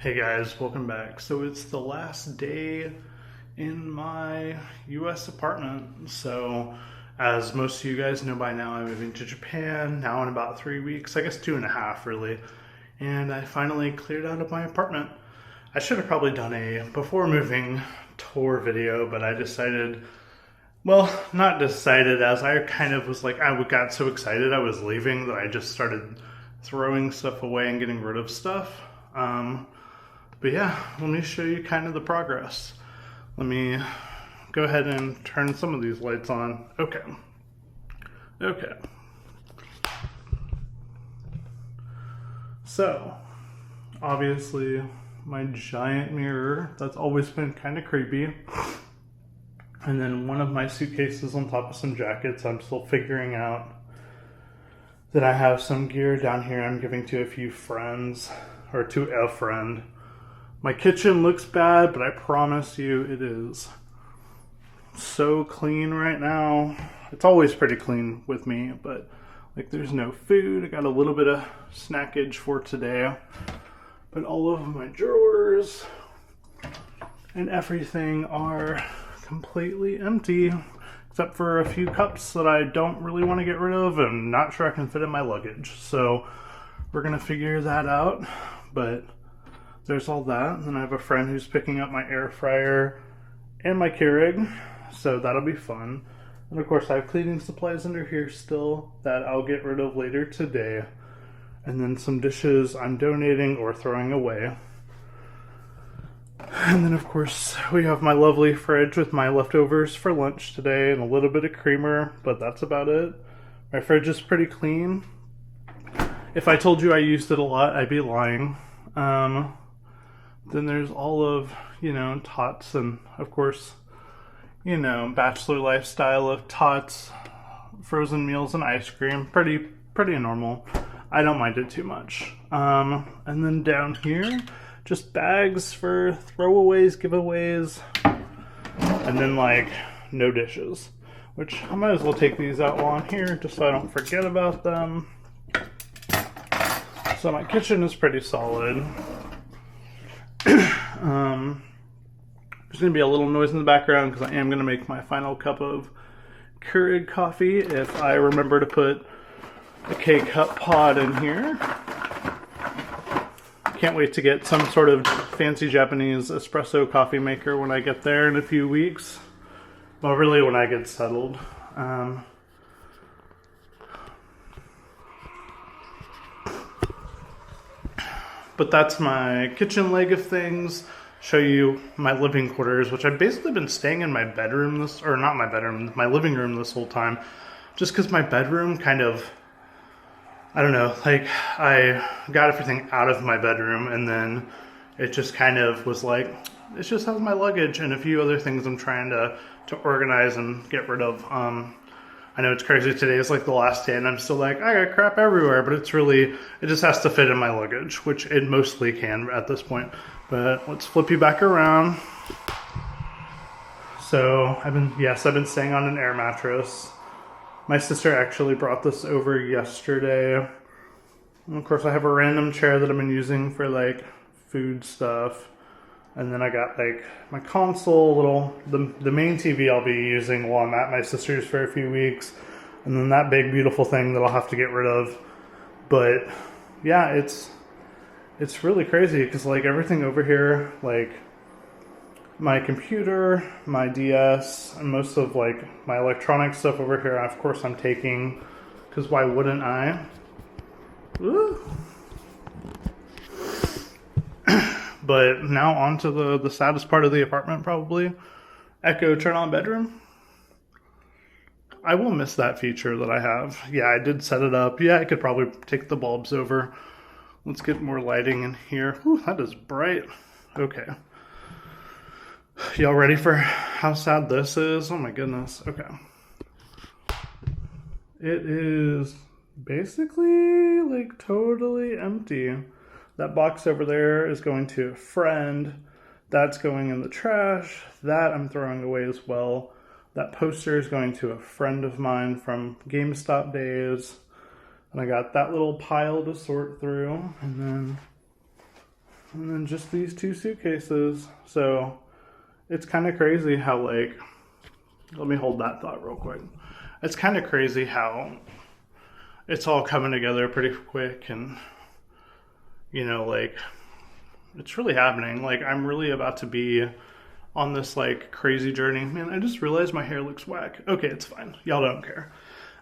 Hey guys, welcome back. So it's the last day in my US apartment. So, as most of you guys know by now, I'm moving to Japan now in about 3 weeks, I guess 2.5 really. And I finally cleared out of my apartment. I should have probably done a before moving tour video, but I decided, well, not decided, as I kind of was like, I got so excited I was leaving that I just started throwing stuff away and getting rid of stuff. But yeah, let me show you kind of the progress. Let me go ahead and turn some of these lights on. Okay. Okay. So, obviously, my giant mirror, that's always been kind of creepy. And then one of my suitcases on top of some jackets. I'm still figuring out that I have some gear down here I'm giving to a few friends, or to a friend. My kitchen looks bad, but I promise you it is so clean right now. It's always pretty clean with me, but like there's no food. I got a little bit of snackage for today, but all of my drawers and everything are completely empty, except for a few cups that I don't really want to get rid of and not sure I can fit in my luggage. So we're gonna figure that out, but there's all that. And then I have a friend who's picking up my air fryer and my Keurig, so that'll be fun. And of course I have cleaning supplies under here still that I'll get rid of later today. And then some dishes I'm donating or throwing away. And then of course we have my lovely fridge with my leftovers for lunch today and a little bit of creamer, but that's about it. My fridge is pretty clean. If I told you I used it a lot, I'd be lying. Then there's all of, tots and, of course, bachelor lifestyle of tots, frozen meals, and ice cream. Pretty normal. I don't mind it too much. And then down here, just bags for throwaways, giveaways, and then, no dishes. Which, I might as well take these out while I'm here, just so I don't forget about them. So my kitchen is pretty solid. There's going to be a little noise in the background because I am going to make my final cup of Keurig coffee if I remember to put a K-Cup pod in here. Can't wait to get some sort of fancy Japanese espresso coffee maker when I get there in a few weeks. Well, really when I get settled. But that's my kitchen leg of things. Show you my living quarters, which I've basically been staying in my bedroom my living room this whole time. Just because my bedroom kind of, I don't know, I got everything out of my bedroom and then it just kind of was like, it just has my luggage and a few other things I'm trying to organize and get rid of. I know it's crazy, today is the last day and I'm still I got crap everywhere, but it just has to fit in my luggage, which it mostly can at this point. But let's flip you back around. So I've been staying on an air mattress. My sister actually brought this over yesterday. And of course I have a random chair that I've been using for food stuff. And then I got my console, the main TV I'll be using while I'm at my sister's for a few weeks. And then that big beautiful thing that I'll have to get rid of. But yeah, it's really crazy because everything over here, my computer, my DS, and most of my electronic stuff over here, of course I'm taking, because why wouldn't I? Woo. But now on to the saddest part of the apartment, probably. Echo turn on bedroom. I will miss that feature that I have. Yeah, I did set it up. Yeah, I could probably take the bulbs over. Let's get more lighting in here. Whew, that is bright. Okay. Y'all ready for how sad this is? Oh my goodness. Okay. It is basically totally empty. That box over there is going to a friend. That's going in the trash. That I'm throwing away as well. That poster is going to a friend of mine from GameStop days. And I got that little pile to sort through. And then And then just these 2 suitcases. So it's kind of crazy how, like, let me hold that thought real quick. It's kind of crazy how it's all coming together pretty quick, and, you know, like, it's really happening. Like, I'm really about to be on this, like, crazy journey. Man, I just realized my hair looks whack. Okay, it's fine. Y'all don't care.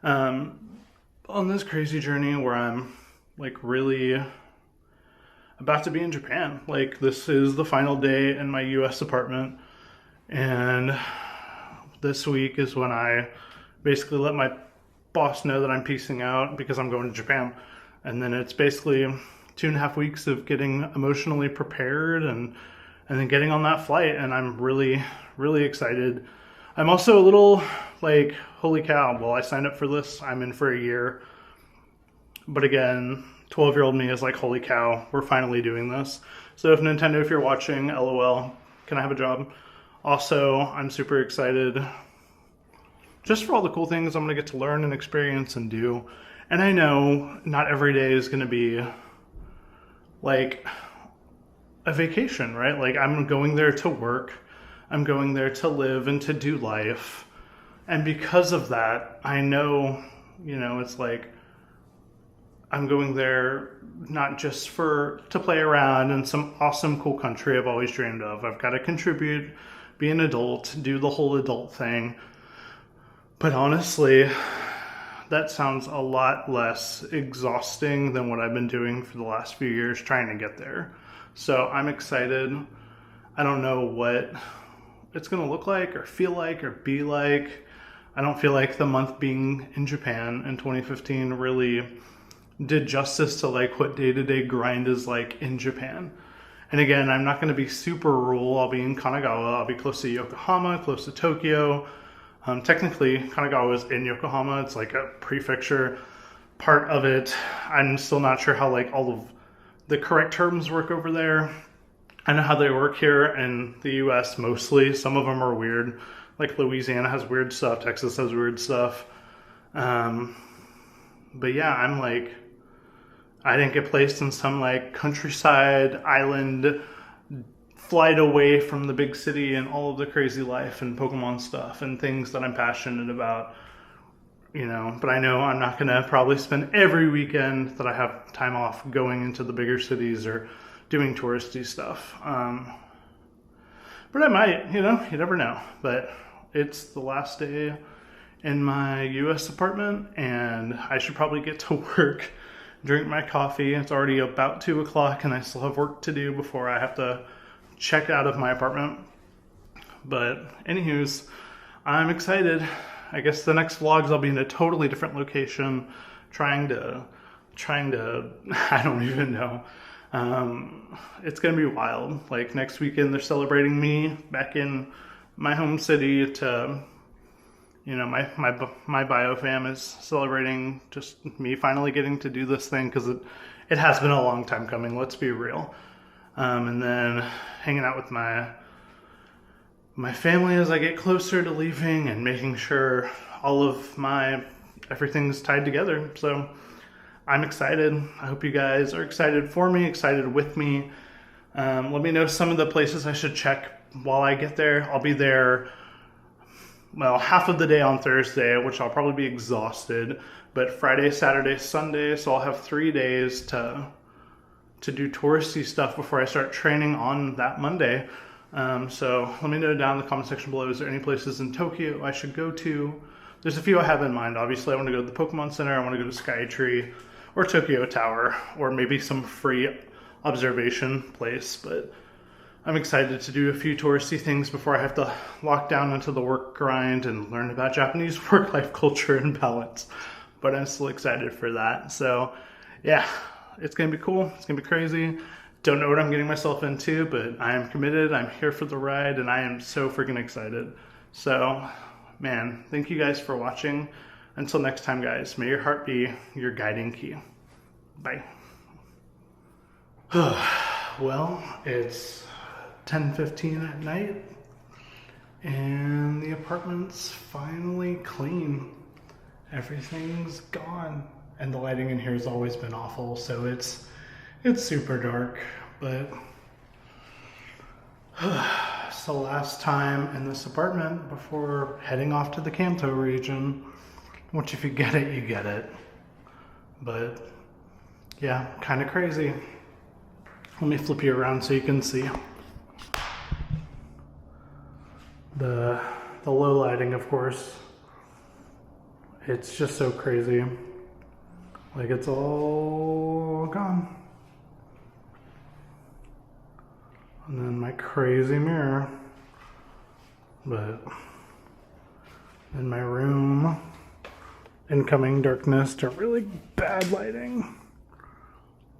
On this crazy journey where I'm, like, really about to be in Japan. Like, this is the final day in my US apartment, and this week is when I basically let my boss know that I'm peacing out because I'm going to Japan. And then it's basically 2.5 weeks of getting emotionally prepared and then getting on that flight. And I'm really, really excited. I'm also a little like, holy cow, well, I signed up for this. I'm in for a year. But again, 12-year-old me is like, holy cow, we're finally doing this. So if Nintendo, if you're watching, LOL, can I have a job? Also, I'm super excited just for all the cool things I'm going to get to learn and experience and do. And I know not every day is going to be like a vacation, right? Like, I'm going there to work. I'm going there to live and to do life. And because of that, I know, you know, it's like, I'm going there not just to play around in some awesome, cool country I've always dreamed of. I've got to contribute, be an adult, do the whole adult thing. But honestly, that sounds a lot less exhausting than what I've been doing for the last few years trying to get there. So I'm excited. I don't know what it's going to look like or feel like or be like. I don't feel like the month being in Japan in 2015 really did justice to like what day-to-day grind is like in Japan. And again, I'm not going to be super rural. I'll be in Kanagawa. I'll be close to Yokohama, close to Tokyo. Technically, Kanagawa is in Yokohama. It's like a prefecture part of it. I'm still not sure how like all of the correct terms work over there. I know how they work here in the US mostly. Some of them are weird. Like Louisiana has weird stuff. Texas has weird stuff. But yeah, I'm like, I didn't get placed in some like countryside island flight away from the big city and all of the crazy life and Pokemon stuff and things that I'm passionate about, you know. But I know I'm not going to probably spend every weekend that I have time off going into the bigger cities or doing touristy stuff. But I might, you know, you never know. But it's the last day in my US apartment, and I should probably get to work, drink my coffee. It's already about 2 o'clock and I still have work to do before I have to check out of my apartment. But anywho's, I'm excited. I guess the next vlogs I'll be in a totally different location, trying to I don't even know. It's gonna be wild. Like next weekend they're celebrating me back in my home city to, you know, my biofam is celebrating just me finally getting to do this thing, because it has been a long time coming, let's be real. And then hanging out with my family as I get closer to leaving and making sure all of everything's tied together. So I'm excited. I hope you guys are excited for me, excited with me. Let me know some of the places I should check while I get there. I'll be there, well, half of the day on Thursday, which I'll probably be exhausted, but Friday, Saturday, Sunday, so I'll have 3 days to do touristy stuff before I start training on that Monday. So let me know down in the comment section below, is there any places in Tokyo I should go to? There's a few I have in mind. Obviously, I want to go to the Pokemon Center, I want to go to Skytree, or Tokyo Tower, or maybe some free observation place, but I'm excited to do a few touristy things before I have to lock down into the work grind and learn about Japanese work-life culture and balance. But I'm still excited for that. So yeah, it's going to be cool. It's going to be crazy. Don't know what I'm getting myself into, but I am committed. I'm here for the ride, and I am so freaking excited. So, man, thank you guys for watching. Until next time, guys, may your heart be your guiding key. Bye. Well, it's 10:15 at night, and the apartment's finally clean. Everything's gone, and the lighting in here has always been awful, so it's super dark, but It's the last time in this apartment before heading off to the Kanto region, which if you get it, you get it. But yeah, kind of crazy. Let me flip you around so you can see. The low lighting, of course, it's just so crazy. Like, it's all gone. And then my crazy mirror. But in my room, incoming darkness to really bad lighting.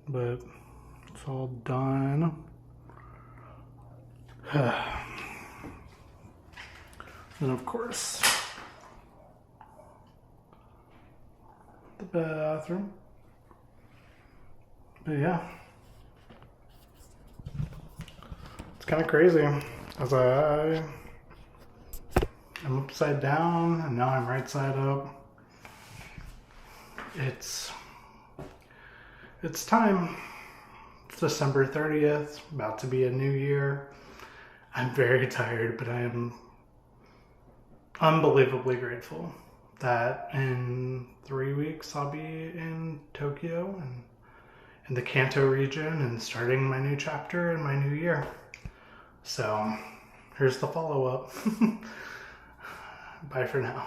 But it's all done. And of course, the bathroom. But yeah, it's kind of crazy as I am upside down and now I'm right side up. It's time. It's December 30th, about to be a new year. I'm very tired, but I am unbelievably grateful that in 3 weeks I'll be in Tokyo and in the Kanto region and starting my new chapter in my new year. So here's the follow-up. Bye for now.